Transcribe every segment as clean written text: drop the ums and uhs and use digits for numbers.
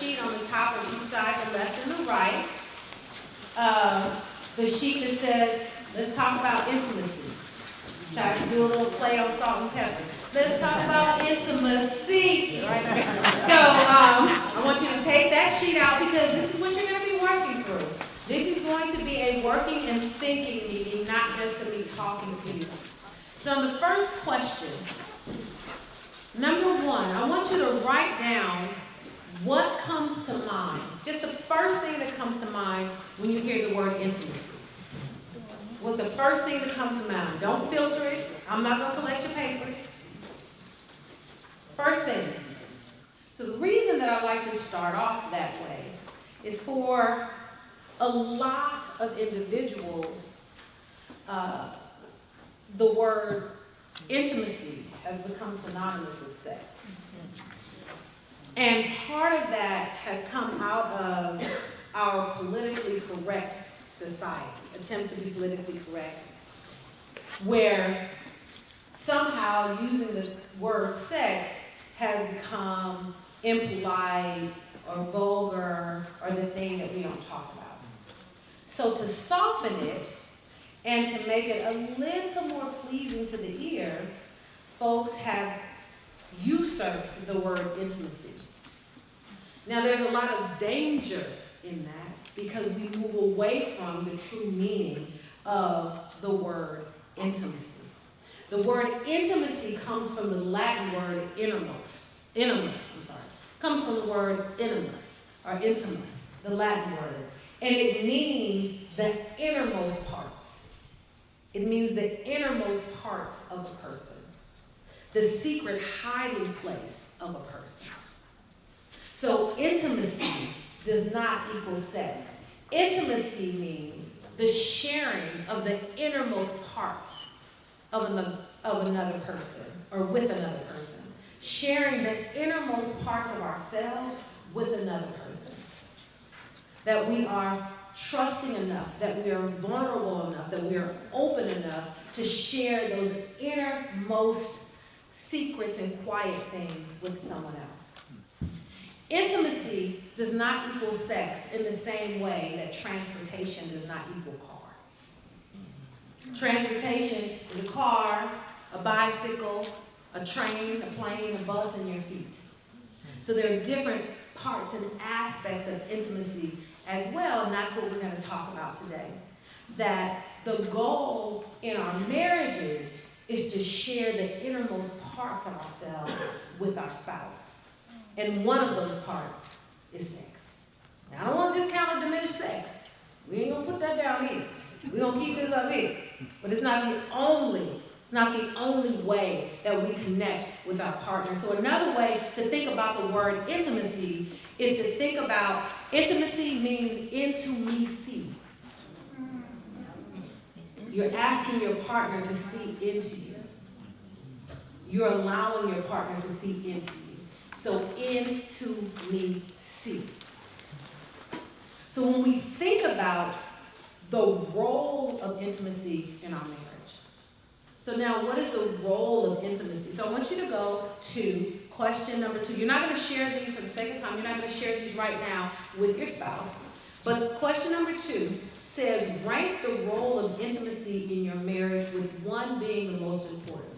sheet on the top of each side, the left and the right. The sheet that says, let's talk about intimacy. Try to do a little play on salt and pepper. Let's talk about intimacy. Right now. So I want you to take that sheet out because this is what you're going to be working through. This is going to be a working and thinking meeting, not just to be talking to you. So the first question, number one, I want you to write down what comes to mind. Just the first thing that comes to mind when you hear the word intimacy. What's the first thing that comes to mind? Don't filter it. I'm not going to collect your papers. First thing. So the reason that I like to start off that way is for a lot of individuals, the word intimacy has become synonymous with sex. And part of that has come out of our politically correct society, attempts to be politically correct, where somehow using the word sex has become impolite or vulgar or the thing that we don't talk about. So to soften it and to make it a little more pleasing to the ear, folks have usurped the word intimacy. Now there's a lot of danger in that because we move away from the true meaning of the word intimacy. The word intimacy comes from the Latin word inimus, comes from the word inimus, or intimus, the Latin word. And it means the innermost parts. It means the innermost parts of a person. The secret hiding place of a person. So intimacy does not equal sex. Intimacy means the sharing of the innermost parts of another person, or with another person. Sharing the innermost parts of ourselves with another person. That we are trusting enough, that we are vulnerable enough, that we are open enough to share those innermost secrets and quiet things with someone else. Intimacy does not equal sex in the same way that transportation does not equal car. Transportation is a car, a bicycle, a train, a plane, a bus, and your feet. So there are different parts and aspects of intimacy as well, and that's what we're going to talk about today. That the goal in our marriages is to share the innermost parts of ourselves with our spouse. And one of those parts is sex. Now, I don't want to discount or diminish sex. We ain't going to put that down here. We're going to keep this up here. But it's not the only way that we connect with our partner. So another way to think about the word intimacy is to think about intimacy means intimacy. You're asking your partner to see into you. You're allowing your partner to see into you. So intimacy. So when we think about the role of intimacy in our marriage. So now, what is the role of intimacy? So I want you to go to question number 2. You're not going to share these for the sake of time. You're not going to share these right now with your spouse. But question number 2 says, rank the role of intimacy in your marriage with 1 being the most important.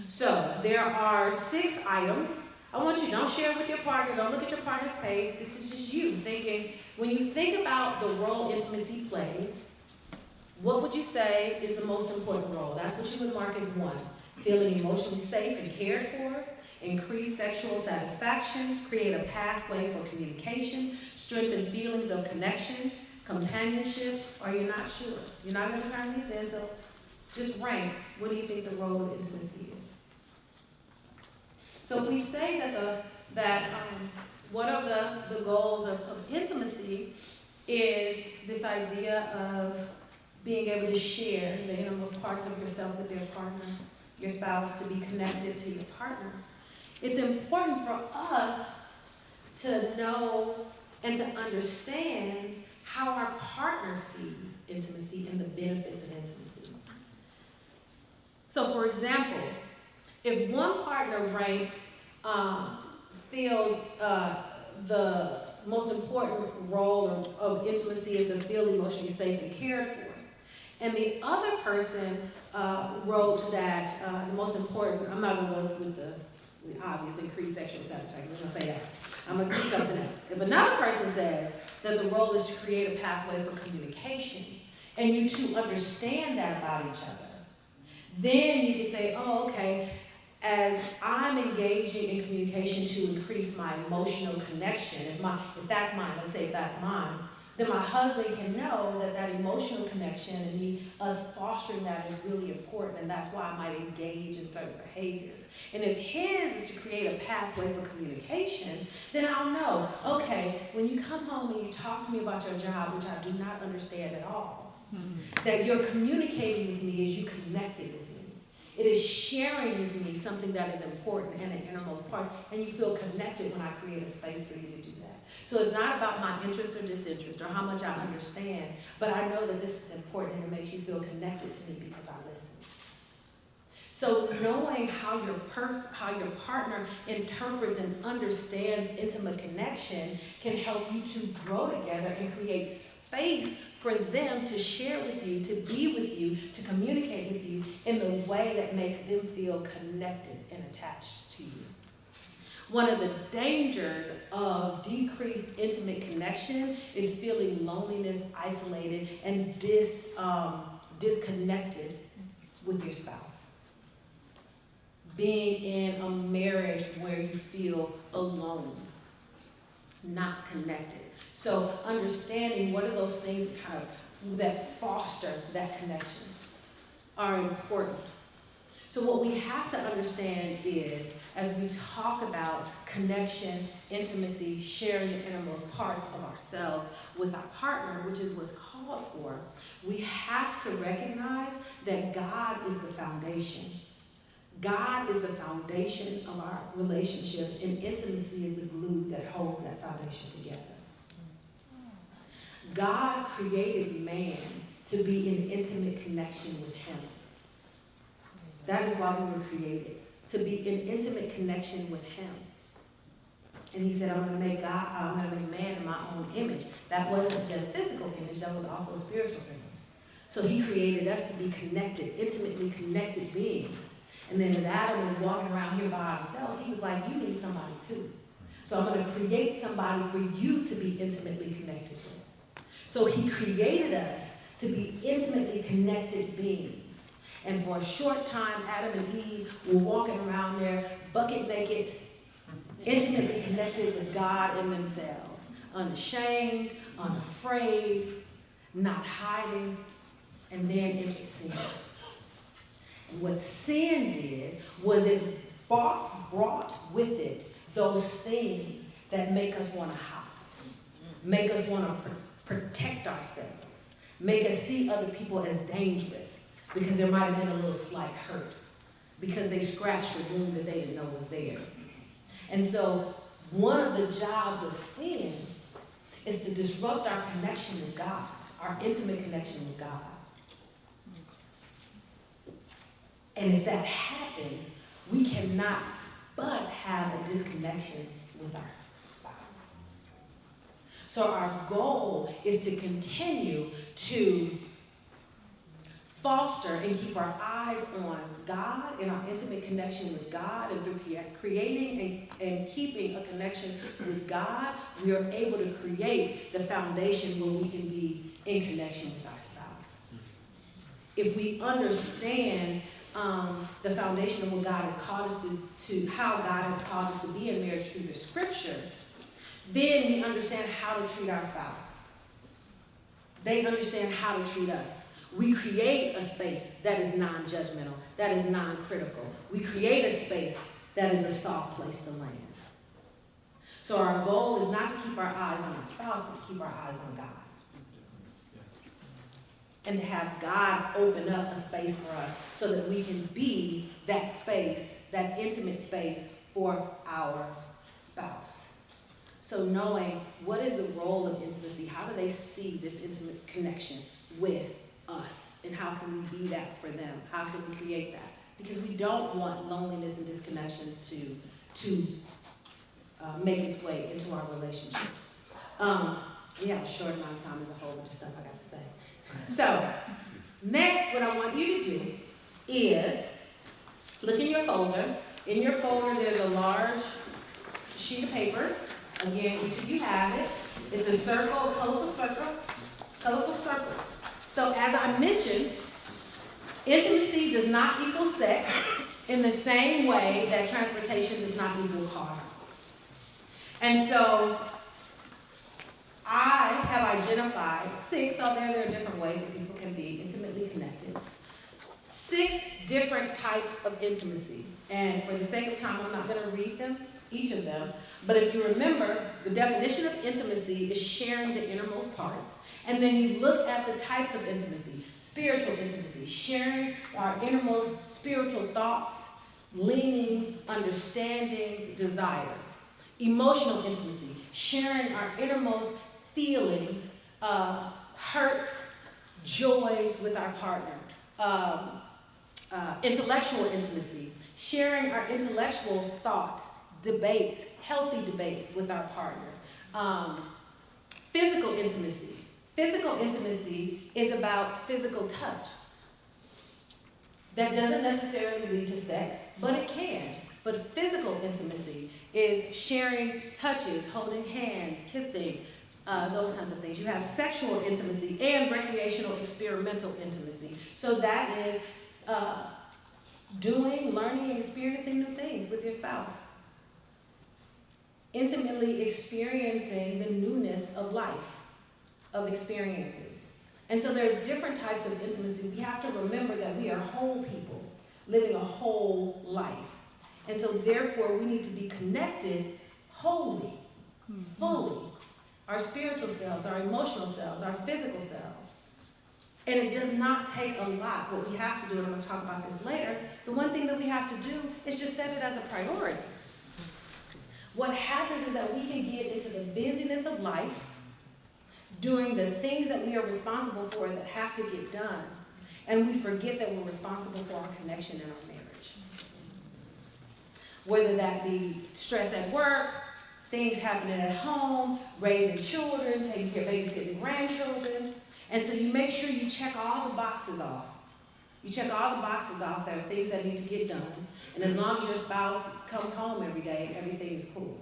So there are 6 items. I want you, don't share it with your partner. Don't look at your partner's page. This is just you thinking. When you think about the role intimacy plays, what would you say is the most important role? That's what you would mark as 1. Feeling emotionally safe and cared for, increase sexual satisfaction, create a pathway for communication, strengthen feelings of connection, companionship, or you're not sure. You're not going to turn these in, so just rank. What do you think the role of intimacy is? So if we say that one of the goals of intimacy is this idea of being able to share the innermost parts of yourself with your partner, your spouse, to be connected to your partner. It's important for us to know and to understand how our partner sees intimacy and the benefits of intimacy. So for example, if one partner feels the most important role of intimacy is to feel emotionally safe and cared for. And the other person wrote that the most important, I'm not going to go with the obvious increased sexual satisfaction, I'm going to say that. I'm going to do something else. If another person says that the role is to create a pathway for communication, and you two understand that about each other, then you can say, oh, okay, as I'm engaging in communication to increase my emotional connection, if that's mine, let's say if that's mine, then my husband can know that that emotional connection and us fostering that is really important, and that's why I might engage in certain behaviors. And if his is to create a pathway for communication, then I'll know, okay, when you come home and you talk to me about your job, which I do not understand at all, that you're communicating with me as you connected with me. It is sharing with me something that is important and an innermost part, and you feel connected when I create a space for you to do that. So it's not about my interest or disinterest or how much I understand, but I know that this is important and it makes you feel connected to me because I listen. So knowing how your partner interprets and understands intimate connection can help you to grow together and create space for them to share with you, to be with you, to communicate with you in the way that makes them feel connected and attached to you. One of the dangers of decreased intimate connection is feeling loneliness, isolated, and disconnected with your spouse. Being in a marriage where you feel alone, not connected. So understanding what are those things that foster that connection are important. So what we have to understand is, as we talk about connection, intimacy, sharing the innermost parts of ourselves with our partner, which is what's called for, we have to recognize that God is the foundation. God is the foundation of our relationship, and intimacy is the glue that holds that foundation together. God created man to be in intimate connection with him. That is why we were created, to be in intimate connection with him. And he said, I'm going to make man in my own image. That wasn't just physical image, that was also spiritual image. So he created us to be connected, intimately connected beings. And then as Adam was walking around here by himself, he was like, you need somebody too. So I'm going to create somebody for you to be intimately connected with. So he created us to be intimately connected beings. And for a short time, Adam and Eve were walking around there, bucket naked, intimately connected with God and themselves. Unashamed, unafraid, not hiding, and then into sin. And what sin did was it brought with it those things that make us want to hide, make us want to protect ourselves, make us see other people as dangerous because there might have been a little slight hurt, because they scratched a wound that they didn't know was there. And so one of the jobs of sin is to disrupt our connection with God, our intimate connection with God. And if that happens, we cannot but have a disconnection with our spouse. So our goal is to continue to foster and keep our eyes on God and our intimate connection with God, and through creating and keeping a connection with God, we are able to create the foundation where we can be in connection with our spouse. If we understand the foundation of what God has called us to how God has called us to be in marriage through the scripture, then we understand how to treat our spouse. They understand how to treat us. We create a space that is non-judgmental, that is non-critical. We create a space that is a soft place to land. So our goal is not to keep our eyes on our spouse, but to keep our eyes on God. And to have God open up a space for us so that we can be that space, that intimate space for our spouse. So knowing what is the role of intimacy, how do they see this intimate connection with us, and how can we be that for them? How can we create that? Because we don't want loneliness and disconnection to make its way into our relationship. We have a short amount of time. There's a whole bunch of stuff I got to say. So, next, what I want you to do is look in your folder. In your folder, there's a large sheet of paper. Again, each of you have it. It's a circle, a colorful circle, colorful circle. So, as I mentioned, intimacy does not equal sex in the same way that transportation does not equal car. And so, I have identified 6, although there are different ways that people can be intimately connected, 6 different types of intimacy. And for the sake of time, I'm not going to read them, each of them. But if you remember, the definition of intimacy is sharing the innermost parts. And then you look at the types of intimacy, spiritual intimacy, sharing our innermost spiritual thoughts, leanings, understandings, desires. Emotional intimacy, sharing our innermost feelings, hurts, joys with our partner. Intellectual intimacy, sharing our intellectual thoughts, debates, healthy debates with our partners. Physical intimacy. Physical intimacy is about physical touch. That doesn't necessarily lead to sex, but it can. But physical intimacy is sharing touches, holding hands, kissing, those kinds of things. You have sexual intimacy and recreational experimental intimacy. So that is doing, learning, and experiencing new things with your spouse. Intimately experiencing the newness of life, of experiences. And so there are different types of intimacy. We have to remember that we are whole people living a whole life. And so therefore we need to be connected wholly, fully. Our spiritual selves, our emotional selves, our physical selves. And it does not take a lot. What we have to do, and I'm going to talk about this later, the one thing that we have to do is just set it as a priority. What happens is that we can get into the busyness of life, doing the things that we are responsible for that have to get done, and we forget that we're responsible for our connection in our marriage. Whether that be stress at work, things happening at home, raising children, taking care of babysitting grandchildren. And so you make sure you check all the boxes off. You check all the boxes off. There are things that need to get done. And as long as your spouse comes home every day, everything is cool.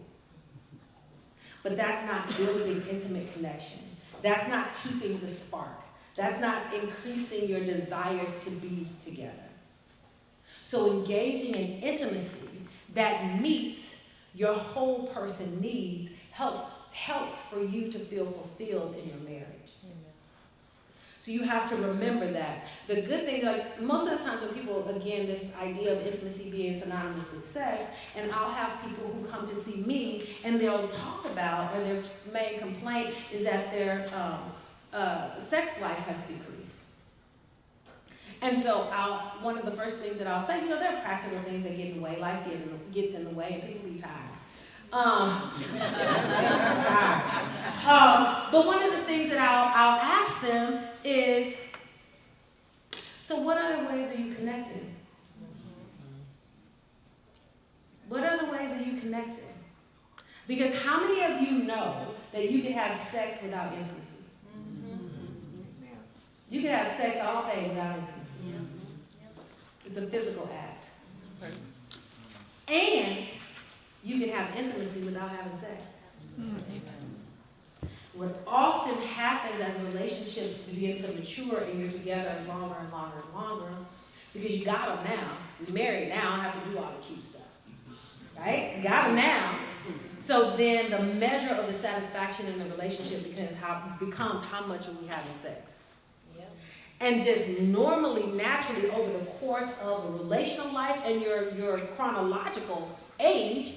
But that's not building intimate connection. That's not keeping the spark. That's not increasing your desires to be together. So engaging in intimacy that meets your whole person needs helps for you to feel fulfilled in your marriage. Amen. So you have to remember that. The good thing, like most of the times when people, again, this idea of intimacy being synonymous with sex, and I'll have people who come to see me and they'll talk about, or their main complaint is that their sex life has decreased. And so one of the first things that I'll say, there are practical things that get in the way. Life gets in the way, and people be tired. But one of the things that I'll ask them is, so what other ways are you connected? What other ways are you connected? Because how many of you know that you can have sex without intimacy? You can have sex all day without intimacy. It's a physical act. And you can have intimacy without having sex. What often happens as relationships begin to mature and you're together longer and longer and longer, because you got them now. You're married now, I have to do all the cute stuff. Right? You got them now. So then the measure of the satisfaction in the relationship becomes how much are we having sex. And just normally, naturally, over the course of a relational life and your chronological age,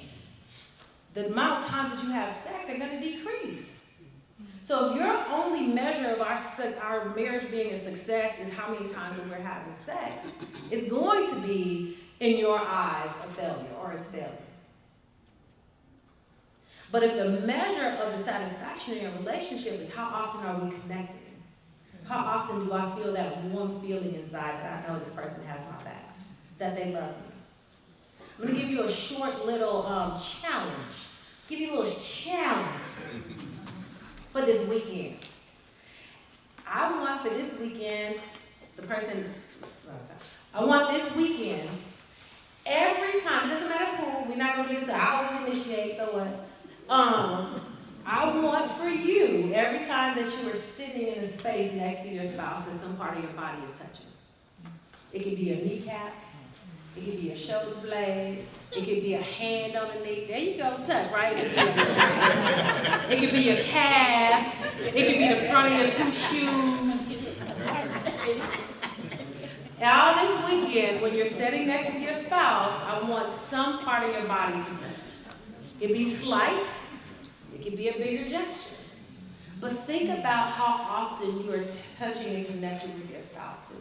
the amount of times that you have sex are going to decrease. So if your only measure of our marriage being a success is how many times that we're having sex, it's going to be, in your eyes, a failure, or it's failure. But if the measure of the satisfaction in your relationship is how often are we connected, how often do I feel that warm feeling inside that I know this person has my back, that they love me? I'm going to give you a short little challenge. Give you a little challenge. for this weekend. I want for this weekend, I want this weekend, every time, it doesn't matter who, we're not going to get into, I always initiate, so what? I want for you, every time that you are sitting in a space next to your spouse, that some part of your body is touching. It could be your kneecaps, it could be your shoulder blade, it could be a hand on the knee. There you go, touch, right? It could be your calf, it could be the front of your two shoes. And all this weekend, when you're sitting next to your spouse, I want some part of your body to touch. It could be slight, it could be a bigger gesture. But think about how often you are touching and connecting with your spouses.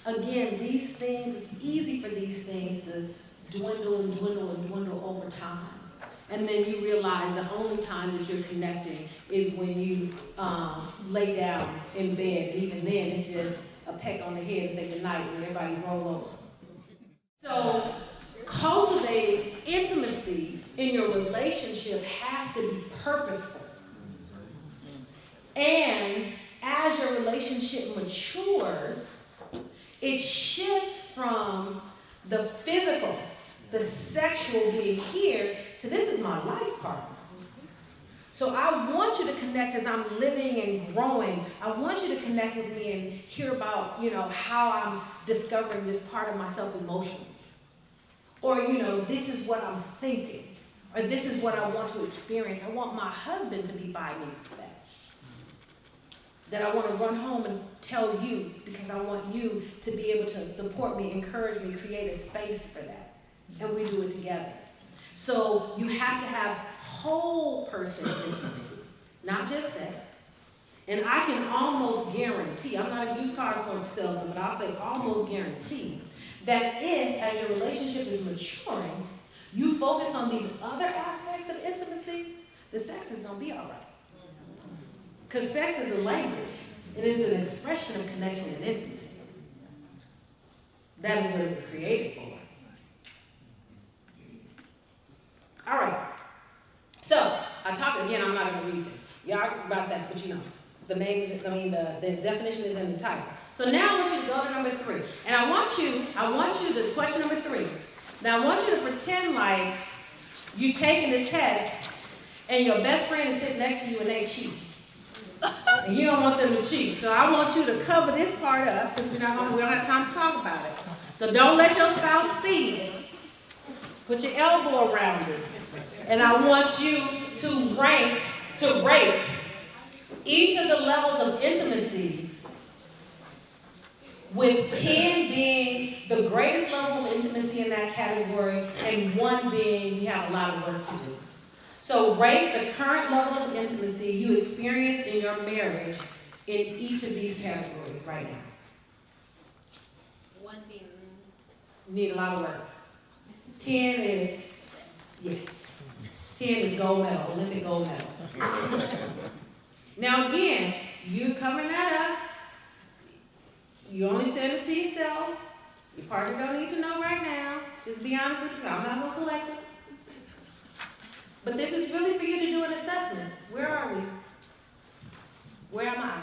Again, these things, it's easy for these things to dwindle and dwindle and dwindle over time. And then you realize the only time that you're connecting is when you lay down in bed. And even then, it's just a peck on the head and say goodnight and everybody roll over. So cultivating intimacy in your relationship has to be purposeful. And as your relationship matures, it shifts from the physical, the sexual being here, to this is my life partner. So I want you to connect as I'm living and growing. I want you to connect with me and hear about, how I'm discovering this part of myself emotionally. Or, this is what I'm thinking. Or this is what I want to experience. I want my husband to be by me for that. That I want to run home and tell you because I want you to be able to support me, encourage me, create a space for that. And we do it together. So you have to have whole person intimacy, not just sex. And I can almost guarantee, I'm not a used car salesman, but I'll say almost guarantee, that if, as your relationship is maturing, you focus on these other aspects of intimacy, the sex is going to be all right. Because sex is a language. It is an expression of connection and intimacy. That is what it was created for. All right. So, I talked again, I'm not going to read this. Y'all about that, but the definition is in the title. So now I want you to go to number 3. And I want you to question number 3. Now I want you to pretend like you taking the test and your best friend is sitting next to you and they cheat. And you don't want them to cheat. So I want you to cover this part up because we don't have time to talk about it. So don't let your spouse see it. Put your elbow around it. And I want you to rate each of the levels of intimacy, with 10 being the greatest level of intimacy in that category and 1 being you have a lot of work to do. So rate the current level of intimacy you experience in your marriage in each of these categories right now. 1 being... Need a lot of work. 10 is, yes. 10 is gold medal, Olympic gold medal. Now again, you covering that up. You only send it to yourself. Your partner don't need to know right now. Just be honest with yourself. I'm not going to collect it. But this is really for you to do an assessment. Where are we? Where am I?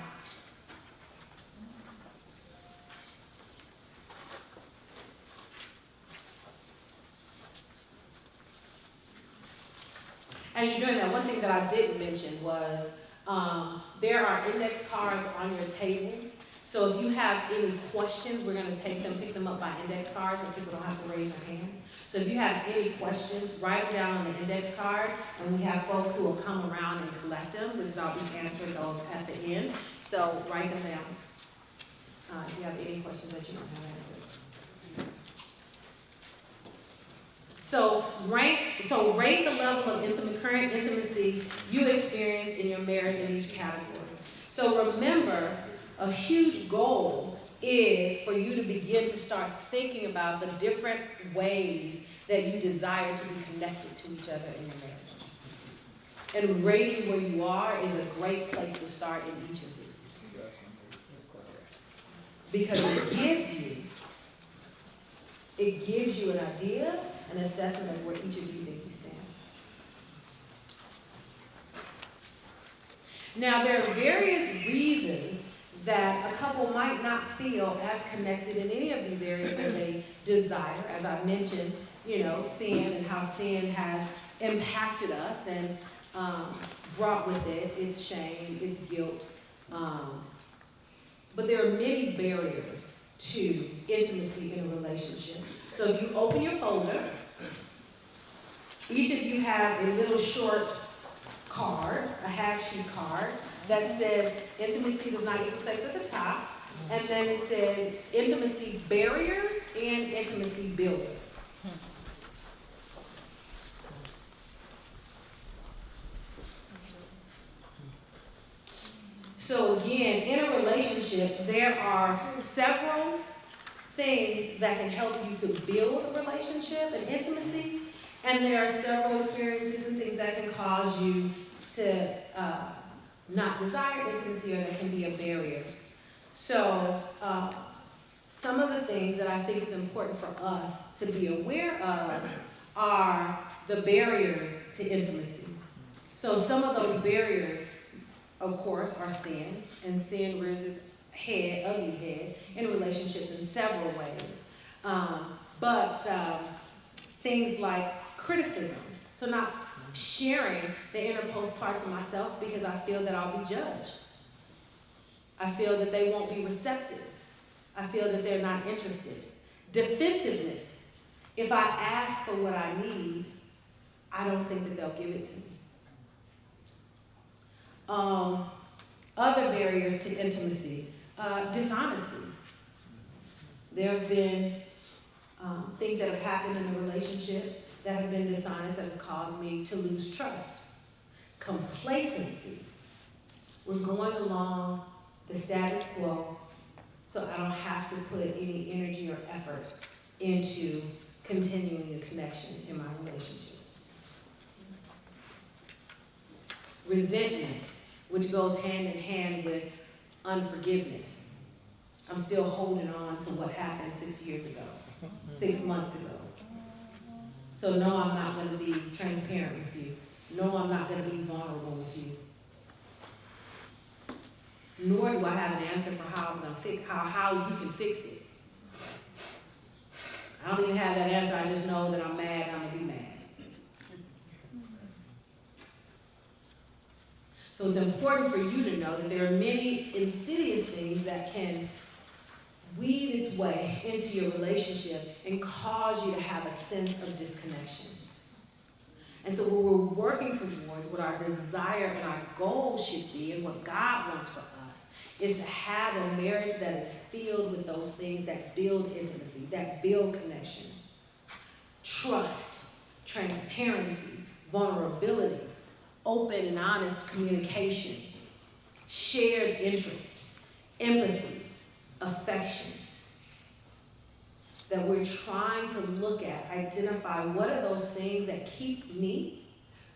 As you're doing that, one thing that I didn't mention was there are index cards on your table. So if you have any questions, we're going to pick them up by index cards, so people don't have to raise their hand. So if you have any questions, write them down on the index card, and we have folks who will come around and collect them, because I'll be answering those at the end. So write them down if you have any questions that you don't have answered. So rate the level of current intimacy you experience in your marriage in each category. So remember, a huge goal is for you to begin to start thinking about the different ways that you desire to be connected to each other in your marriage. And rating where you are is a great place to start in each of these. Because it gives you an idea, an assessment of where each of you think you stand. Now, there are various reasons that a couple might not feel as connected in any of these areas as they desire. As I mentioned, sin and how sin has impacted us and brought with it its shame, its guilt. But there are many barriers to intimacy in a relationship. So if you open your folder, each of you have a little short card, a half-sheet card, that says intimacy does not equal sex at the top, and then it says intimacy barriers and intimacy builders. So again, in a relationship, there are several things that can help you to build a relationship and intimacy, and there are several experiences and things that can cause you to not desire intimacy, or that can be a barrier. So some of the things that I think is important for us to be aware of are the barriers to intimacy. So some of those barriers, of course, are sin, and sin rears its ugly head in relationships in several ways. But things like criticism, so not sharing the innermost parts of myself because I feel that I'll be judged. I feel that they won't be receptive. I feel that they're not interested. Defensiveness. If I ask for what I need, I don't think that they'll give it to me. Other barriers to intimacy, dishonesty. There have been things that have happened in a relationship that have been dishonest, that have caused me to lose trust. Complacency. We're going along the status quo, so I don't have to put any energy or effort into continuing the connection in my relationship. Resentment, which goes hand in hand with unforgiveness. I'm still holding on to what happened 6 years ago, 6 months ago. So no, I'm not going to be transparent with you. No, I'm not going to be vulnerable with you. Nor do I have an answer for how I'm going to fix how you can fix it. I don't even have that answer. I just know that I'm mad and I'm going to be mad. So it's important for you to know that there are many insidious things that can weave its way into your relationship and cause you to have a sense of disconnection. And so what we're working towards, what our desire and our goal should be, and what God wants for us, is to have a marriage that is filled with those things that build intimacy, that build connection. Trust, transparency, vulnerability, open and honest communication, shared interest, empathy, affection. That we're trying to look at, identify what are those things that keep me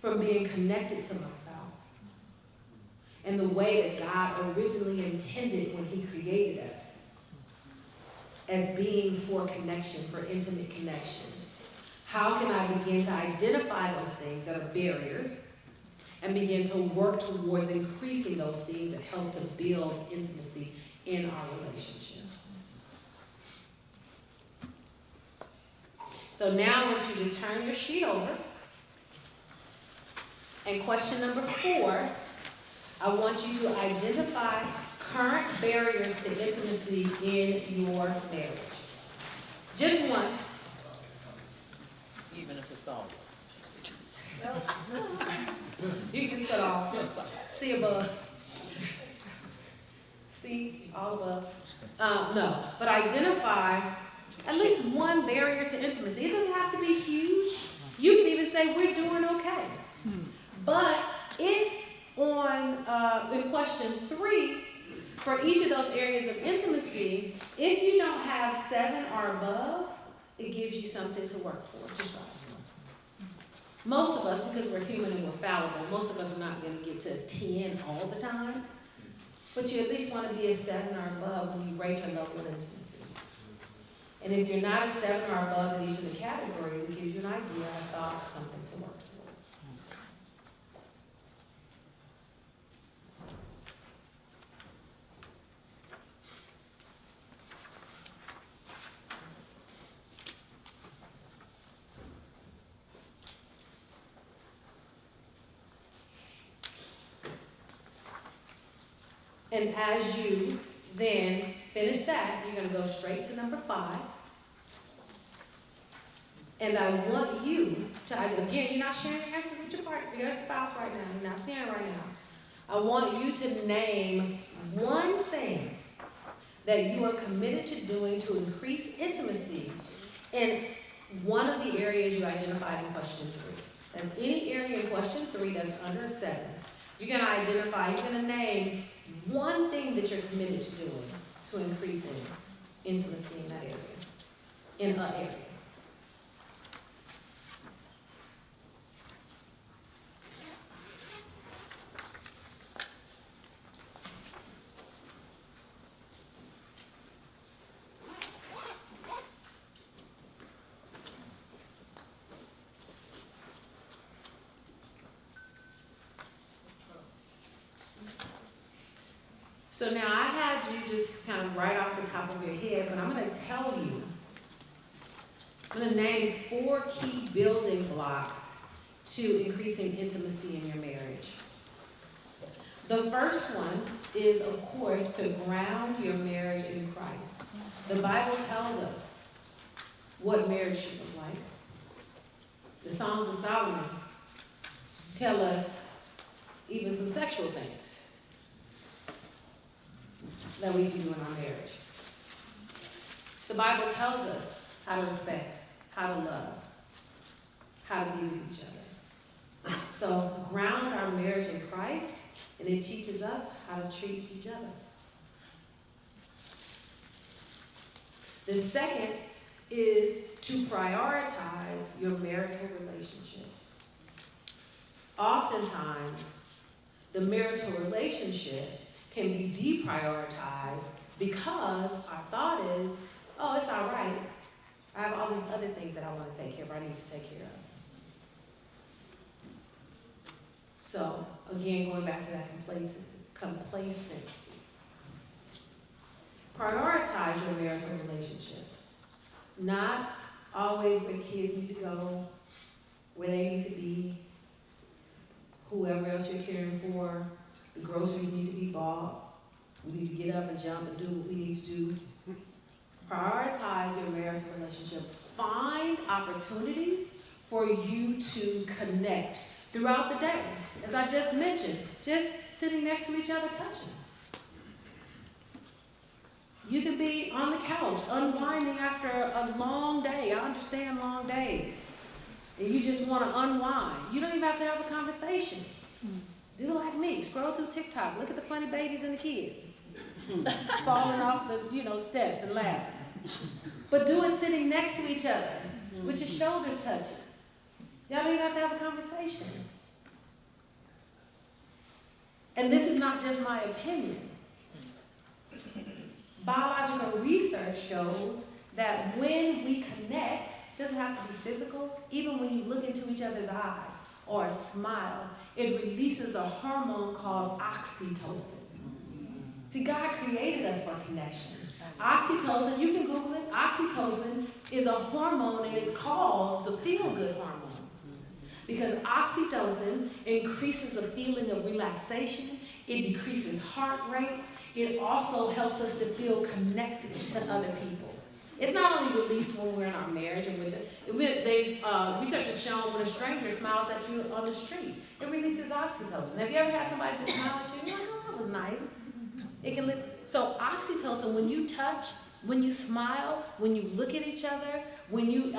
from being connected to my spouse. And the way that God originally intended when He created us as beings for connection, for intimate connection. How can I begin to identify those things that are barriers and begin to work towards increasing those things that help to build intimacy in our relationship? So now I want you to turn your sheet over. And question number 4, I want you to identify current barriers to intimacy in your marriage. Just one. Even if it's all. You can just put all. See above. See all above. No, but identify at least one barrier to intimacy. It doesn't have to be huge. You can even say we're doing okay. But if in question 3, for each of those areas of intimacy, if you don't have 7 or above, it gives you something to work for. Just right. Most of us, because we're human and we're fallible, most of us are not going to get to 10 all the time. But you at least want to be a 7 or above when you rate your level of intimacy. And if you're not a 7 or above in each of the categories, it gives you an idea, a thought, something to work towards. And as you then finish that, you're going to go straight to number 5. And I want you to, again, you're not sharing your answers with your spouse right now. You're not sharing right now. I want you to name one thing that you are committed to doing to increase intimacy in one of the areas you identified in question 3. That's any area in question 3 that's under a 7. You're going to identify, you're going to name one thing that you're committed to doing to increasing intimacy in that area, in an area. So now I had you just kind of right off the top of your head, but I'm going to tell you, I'm going to name 4 key building blocks to increasing intimacy in your marriage. The first one is, of course, to ground your marriage in Christ. The Bible tells us what marriage should look like. The Songs of Solomon tell us even some sexual things that we can do in our marriage. The Bible tells us how to respect, how to love, how to be with each other. So ground our marriage in Christ, and it teaches us how to treat each other. The second is to prioritize your marital relationship. Oftentimes, the marital relationship can be deprioritized because our thought is, oh, it's all right. I have all these other things that I want to take care of, I need to take care of. So, again, going back to that complacency. Prioritize your marital relationship. Not always where kids need to go, where they need to be, whoever else you're caring for. The groceries need to be bought. We need to get up and jump and do what we need to do. Prioritize your marriage relationship. Find opportunities for you to connect throughout the day. As I just mentioned, just sitting next to each other, touching. You can be on the couch, unwinding after a long day. I understand long days. And you just want to unwind. You don't even have to have a conversation. Do like me, scroll through TikTok, look at the funny babies and the kids falling off the steps and laughing. But do it sitting next to each other with your shoulders touching. Y'all don't even have to have a conversation. And this is not just my opinion. Biological research shows that when we connect, it doesn't have to be physical, even when you look into each other's eyes or a smile, it releases a hormone called oxytocin. See, God created us for connection. Oxytocin, you can Google it. Oxytocin is a hormone, and it's called the feel-good hormone. Because oxytocin increases a feeling of relaxation. It decreases heart rate. It also helps us to feel connected to other people. It's not only released when we're in our marriage and with it. Research has shown when a stranger smiles at you on the street, it releases oxytocin. Have you ever had somebody just smile at you? You're like, oh, that was nice. It can so oxytocin, when you touch, when you smile, when you look at each other, when you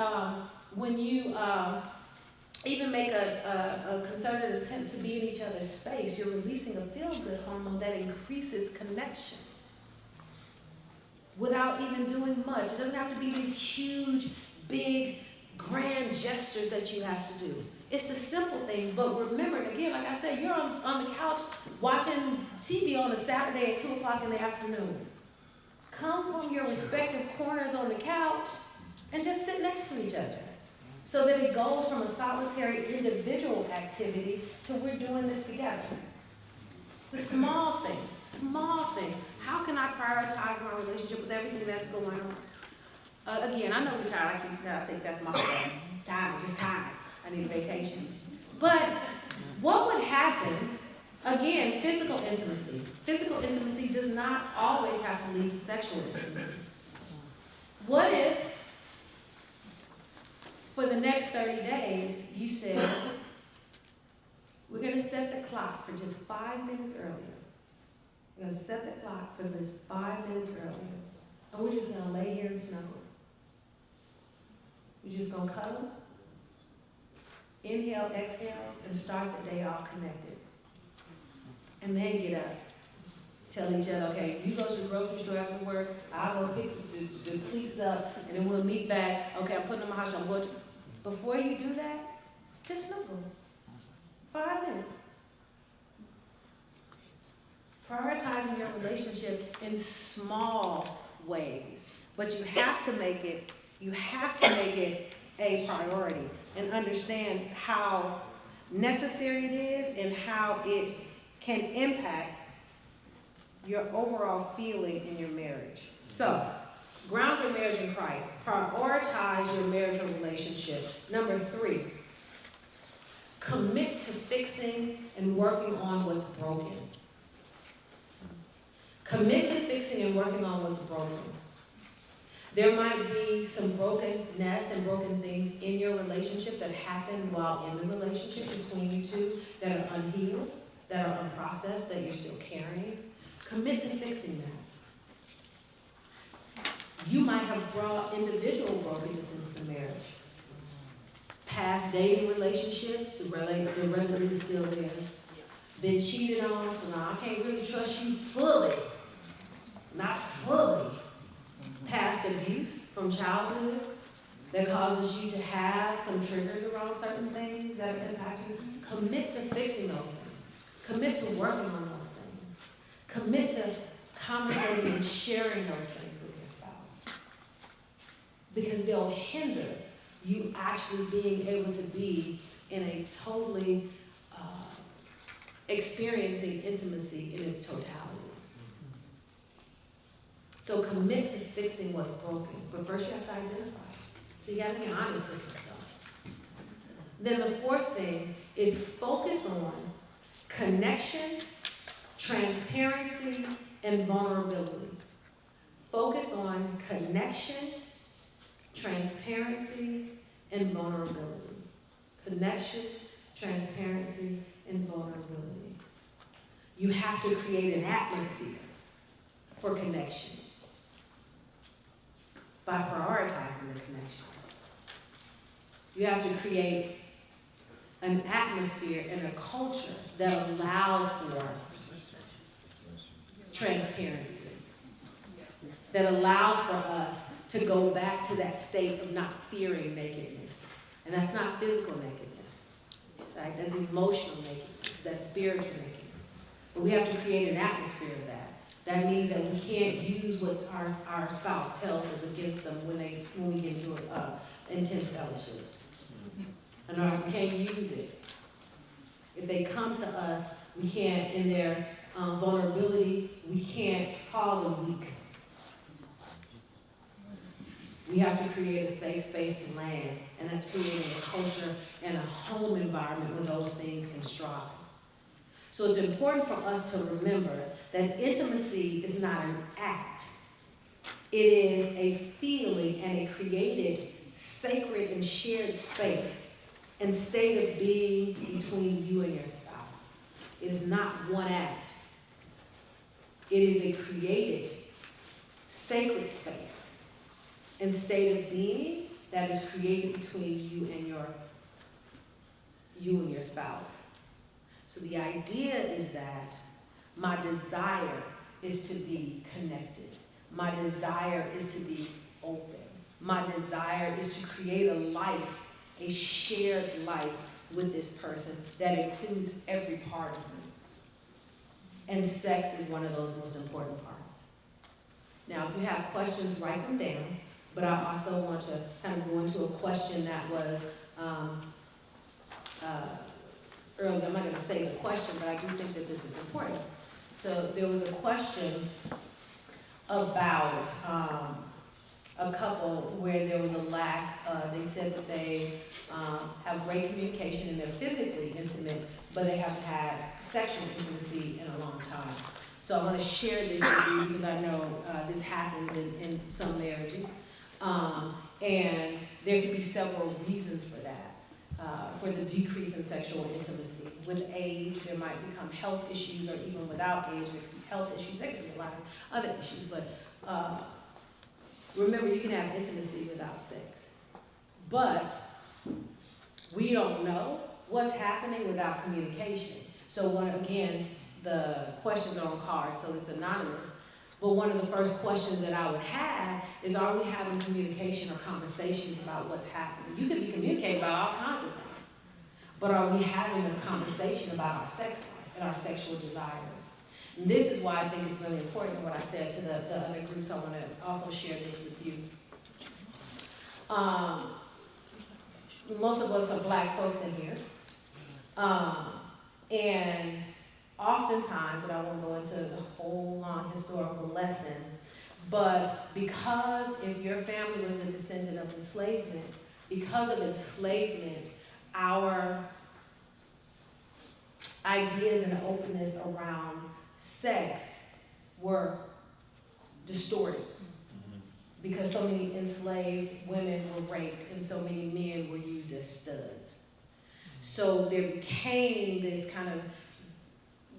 even make a concerted attempt to be in each other's space, you're releasing a feel-good hormone that increases connection without even doing much. It doesn't have to be these huge, big, grand gestures that you have to do. It's the simple things, but remember, again, like I said, you're on the couch watching TV on a Saturday at 2 o'clock in the afternoon. Come from your respective corners on the couch and just sit next to each other so that it goes from a solitary individual activity to we're doing this together. The small things. How can I prioritize my relationship with everything that's going on? Again, I know we're tired. I think that's my fault. Time is just time. I need a vacation. But what would happen Again, physical intimacy. Physical intimacy does not always have to lead to sexual intimacy. What if, for the next 30 days, you said, we're going to set the clock for just 5 minutes earlier. We're going to set the clock for this 5 minutes earlier. And we're just going to lay here and snuggle. We're just going to cuddle, inhale, exhale, and start the day off connected. And then get up. Tell each other, okay, you go to the grocery store after work, I'll go pick the cleats up, and then we'll meet back. Okay, I'm putting on my house, I'm going to. Before you do that, just snuggle. 5 minutes. Prioritizing your relationship in small ways, but you have to make it a priority and understand how necessary it is and how it can impact your overall feeling in your marriage. So, ground your marriage in Christ. Prioritize your marital relationship. Number 3, commit to fixing and working on what's broken. Commit to fixing and working on what's broken. There might be some brokenness and broken things in your relationship that happen while in the relationship between you two that are unhealed, that are unprocessed, that you're still carrying. Commit to fixing that. You might have brought individual brokenness into the marriage. Past dating relationship, the residue is still there. Been cheated on, so now I can't really trust you fully. Not fully. Past abuse from childhood that causes you to have some triggers around certain things that impact you. Commit to fixing those things. Commit to working on those things. Commit to conversating and sharing those things with your spouse. Because they'll hinder you actually being able to be in a totally experiencing intimacy in its totality. So commit to fixing what's broken. But first you have to identify. So you have to be honest with yourself. Then the 4th thing is focus on connection, transparency, and vulnerability. Focus on connection, transparency, and vulnerability. Connection, transparency, and vulnerability. You have to create an atmosphere for connection by prioritizing the connection. You have to create an atmosphere and a culture that allows for transparency, that allows for us to go back to that state of not fearing nakedness. And that's not physical nakedness, right? That's emotional nakedness, that's spiritual nakedness. But we have to create an atmosphere of that. That means that we can't use what our spouse tells us against them when we get into an intense fellowship. And we can't use it. If they come to us, we can't, in their vulnerability, we can't call them weak. We have to create a safe space and land, and that's creating a culture and a home environment where those things can strive. So it's important for us to remember that intimacy is not an act. It is a feeling and a created, sacred, and shared space and state of being between you and your spouse. It is not one act. It is a created, sacred space and state of being that is created between you and your spouse. So the idea is that my desire is to be connected. My desire is to be open. My desire is to create a life, a shared life with this person that includes every part of me. And sex is one of those most important parts. Now, if you have questions, write them down. But I also want to kind of go into a question that was earlier. I'm not going to say the question, but I do think that this is important. So there was a question about a couple where there was a lack. They said that they have great communication and they're physically intimate, but they haven't had sexual intimacy in a long time. So I want to share this with you because I know this happens in some marriages. And there could be several reasons for that, for the decrease in sexual intimacy. With age, there might become health issues, or even without age, there could be health issues. There could be a lot of other issues, but remember, you can have intimacy without sex. But we don't know what's happening without communication. So again, the questions are on cards, so it's anonymous. But one of the first questions that I would have is, are we having communication or conversations about what's happening? You could be communicating about all kinds of things, but are we having a conversation about our sex life and our sexual desires? And this is why I think it's really important what I said to the other groups. I want to also share this with you. Most of us are black folks in here. And oftentimes, and I won't go into the whole long historical lesson, but because if your family was a descendant of enslavement, because of enslavement, our ideas and openness around sex were distorted. Because so many enslaved women were raped and so many men were used as studs. So there became this kind of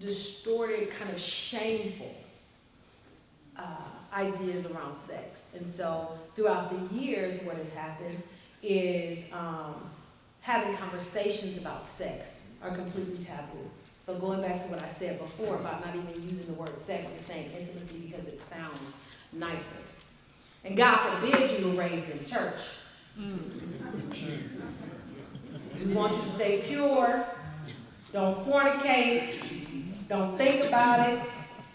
distorted, kind of shameful ideas around sex. And so throughout the years, what has happened is having conversations about sex are completely taboo. So going back to what I said before about not even using the word sex, we're saying intimacy because it sounds nicer. And God forbid you were raised in church. We want you to stay pure. Don't fornicate. Don't think about it.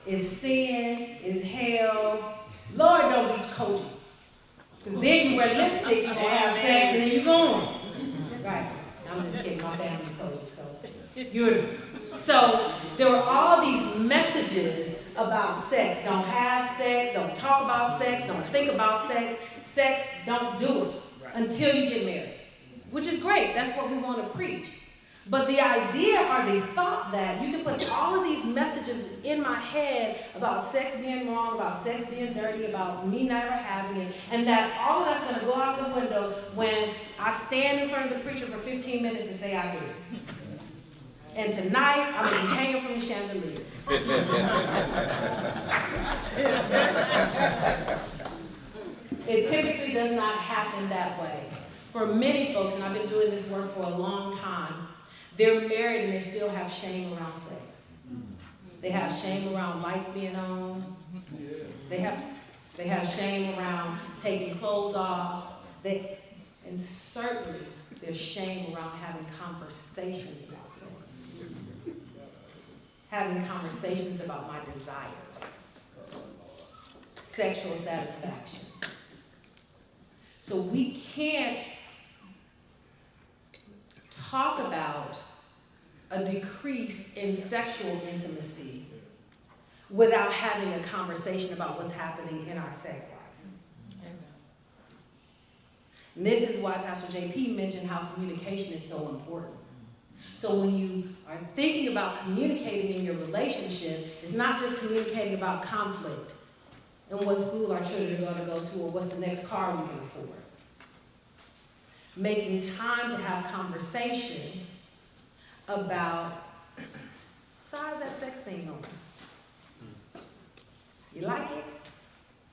It's sin. It's hell. Lord, don't be coaching. Because then you wear lipstick, you're going to have sex, and then you're going. Right. I'm just kidding. My family's coaching, so you're. So there were all these messages about sex. Don't have sex. Don't talk about sex. Don't think about sex. Sex, don't do it until you get married. Which is great. That's what we want to preach. But the idea or the thought that you can put all of these messages in my head about sex being wrong, about sex being dirty, about me never having it, and that all of that's going to go out the window when I stand in front of the preacher for 15 minutes and say I did. And tonight, I'm going to be hanging from the chandeliers. It typically does not happen that way. For many folks, and I've been doing this work for a long time, they're married and they still have shame around sex. They have shame around lights being on. They have shame around taking clothes off. And certainly there's shame around having conversations about sex. Having conversations about my desires. Sexual satisfaction. So we can't talk about a decrease in sexual intimacy without having a conversation about what's happening in our sex life. And this is why Pastor JP mentioned how communication is so important. So when you are thinking about communicating in your relationship, it's not just communicating about conflict and what school our children are going to go to or what's the next car we can afford. Making time to have conversation about, so how's that sex thing going? You like it?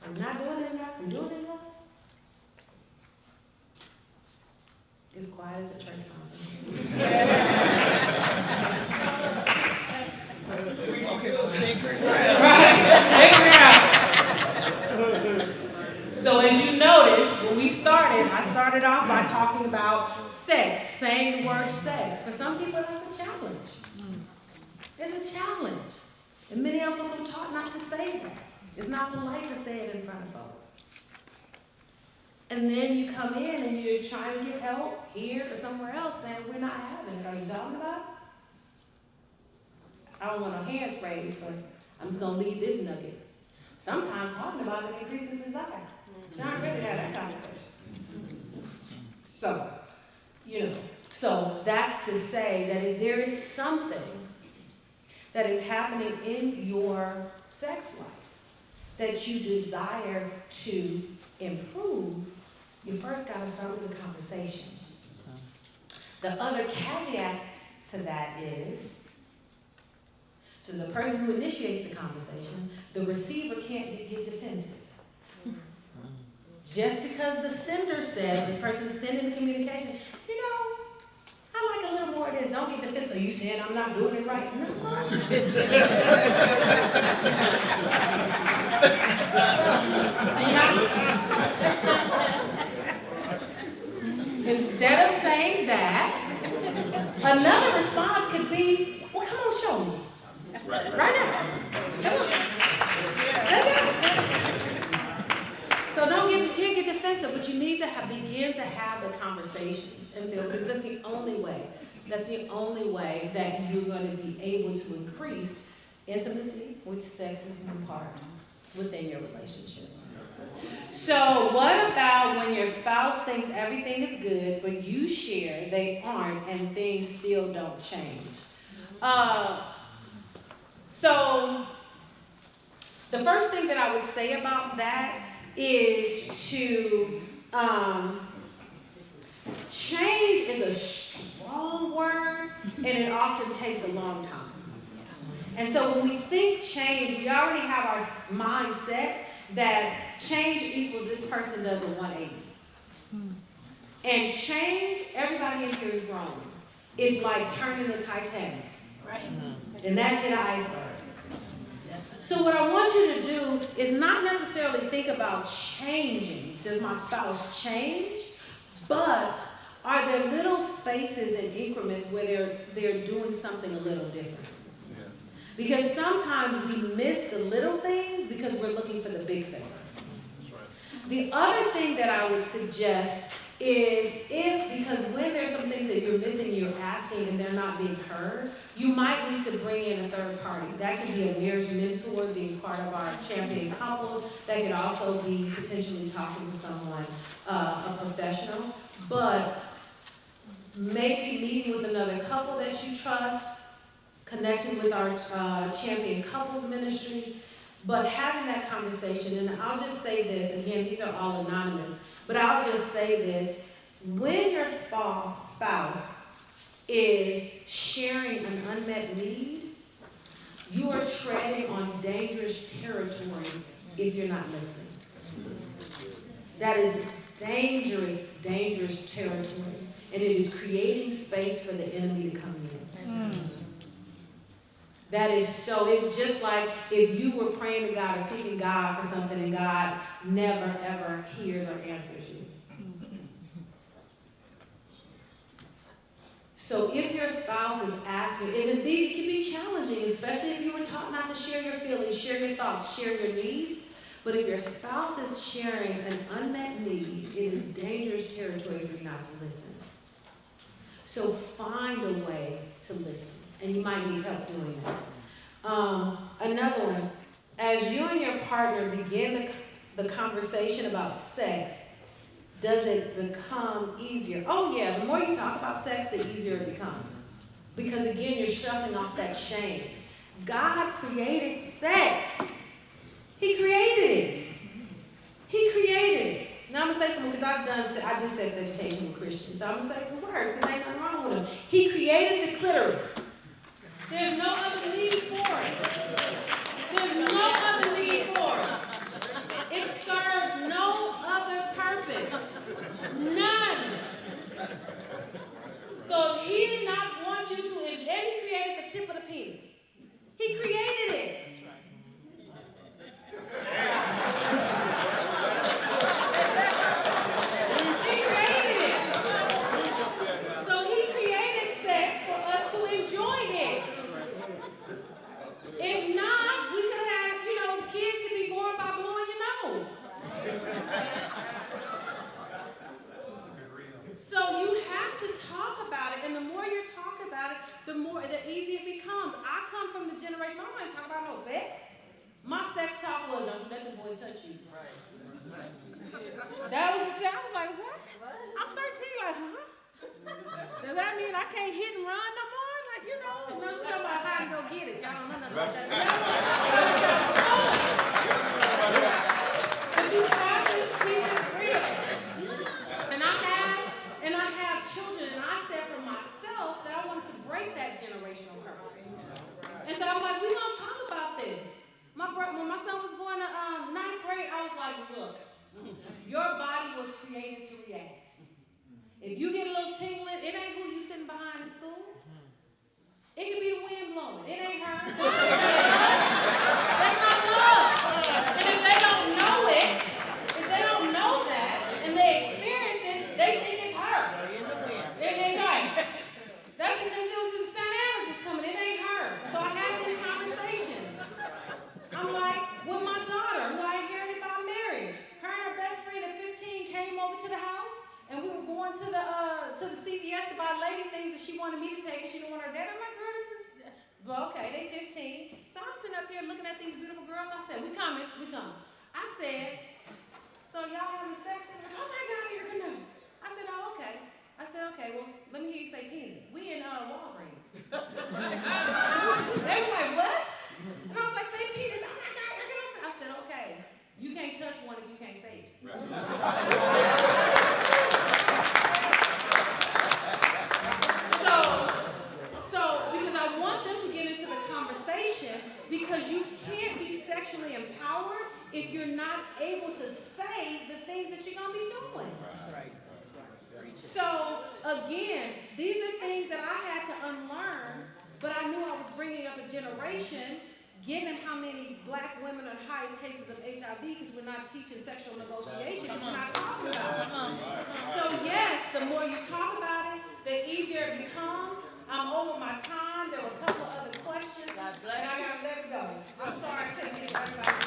I'm not doing it enough. I'm doing it enough. It's quiet as a church house. Right. Figure it out. So as you notice, when we started, I started off by talking about sex, saying the word sex. For some people, that's a challenge. It's a challenge. And many of us are taught not to say that. It's not polite to say it in front of folks. And then you come in and you're trying to get help here or somewhere else saying, we're not having it. Are you talking about it? I don't want no hands raised, but I'm just going to leave this nugget. Sometimes talking about it increases desire. Not ready to have that conversation. So, so that's to say that if there is something that is happening in your sex life that you desire to improve, you first got to start with a conversation. The other caveat to that is, so the person who initiates the conversation, the receiver can't get defensive. Just because the sender says, the person sending the communication, I like a little more of this, don't get defensive. So you saying I'm not doing it right? No. Instead of saying that, another response could be, well, come on, show me. Right now. Come on. So you can't get defensive, but you need to begin to have the conversations and feel, because that's the only way that you're going to be able to increase intimacy, which sex is one part within your relationship. So what about when your spouse thinks everything is good, but you share they aren't, and things still don't change? So the first thing that I would say about that is to change is a strong word, and it often takes a long time. And so when we think change, we already have our mindset that change equals this person does a 180. And change, everybody in here is grown. It's like turning the Titanic. Right. And that hit an iceberg. So what I want you to do is not necessarily think about changing. Does my spouse change? But are there little spaces and increments where they're doing something a little different? Yeah. Because sometimes we miss the little things because we're looking for the big thing. That's right. The other thing that I would suggest is because when there's some things that you're missing, you're asking, and they're not being heard, you might need to bring in a third party. That could be a marriage mentor being part of our champion couples. That could also be potentially talking to someone, a professional. But maybe meeting with another couple that you trust, connecting with our champion couples ministry, but having that conversation. And I'll just say this, again, these are all anonymous, but I'll just say this. When your spouse is sharing an unmet need, you are treading on dangerous territory if you're not listening. That is dangerous, dangerous territory. And it is creating space for the enemy to come in. That is so, it's just like if you were praying to God or seeking God for something and God never ever hears or answers you. So if your spouse is asking, and indeed it can be challenging, especially if you were taught not to share your feelings, share your thoughts, share your needs. But if your spouse is sharing an unmet need, it is dangerous territory for you not to listen. So find a way to listen. And you might need help doing that. Another one, as you and your partner begin the conversation about sex, does it become easier? Oh yeah, the more you talk about sex, the easier it becomes. Because again, you're shuffling off that shame. God created sex. He created it. He created it. Now I'm going to say something because I do sex education with Christians. So I'm going to say some words. There ain't nothing wrong with them. He created the clitoris. There's no other need for it. There's no other need for it. It serves no other purpose. None. So he did not want you to, and he created the tip of the penis. He created it. He created it. So he created sex for us to enjoy it. If not, we could have, kids could be born by blowing your nose. So you have to talk about it, and the more you talk about it, the easier it becomes. I come from the generation, my mom didn't talk about no sex. My sex talk was, don't you let the boys boy touch you. That was the sound. I was like, what? I'm 13, like, huh? Does that mean I can't hit and run no more? Like, you know, no, you know about how to go get it. Y'all don't know nothing about that. But you have to keep it real. And I have children, and I said for myself that I wanted to break that generational curse. And so I'm like, we're going to talk about this. When my son was going to 9th grade, I was like, look, your body was created to react. If you get a little tingling, it ain't who you sitting behind in school. It could be the wind blowing. It ain't her. That's not love. And if they don't know it, if they don't know that, and they experience it, they think it's her. In the wind. It ain't right. That's because it was the St. Anne's was coming. It ain't her. So I had these conversations. I'm like, with my daughter, who I inherited by marriage, her and her best friend at 15 came over to the house, and we were going to the CVS to buy lady things that she wanted me to take, and she didn't want her dad. I'm like, girl, this is, well, okay, they 15. So I'm sitting up here looking at these beautiful girls. I said, we coming. I said, so y'all having sex? And like, oh my God, you're gonna. I said, oh, okay. I said, okay, well, let me hear you say penis. We in Walgreens. They were like, what? And I was like, say penis. Oh my God, you're gonna. I said, okay, you can't touch one if you can't say it. So, because I want them to get into the conversation, because you can't be sexually empowered if you're not able to say the things that you're going to be doing. Right. So, again, these are things that I had to unlearn, but I knew I was bringing up a generation, given how many black women are the highest cases of HIV, because we're not teaching sexual negotiation, we're not talking about it. So yes, the more you talk about it, the easier it becomes. I'm over my time. There were a couple of other questions, and I gotta let it go. I'm sorry I couldn't get everybody.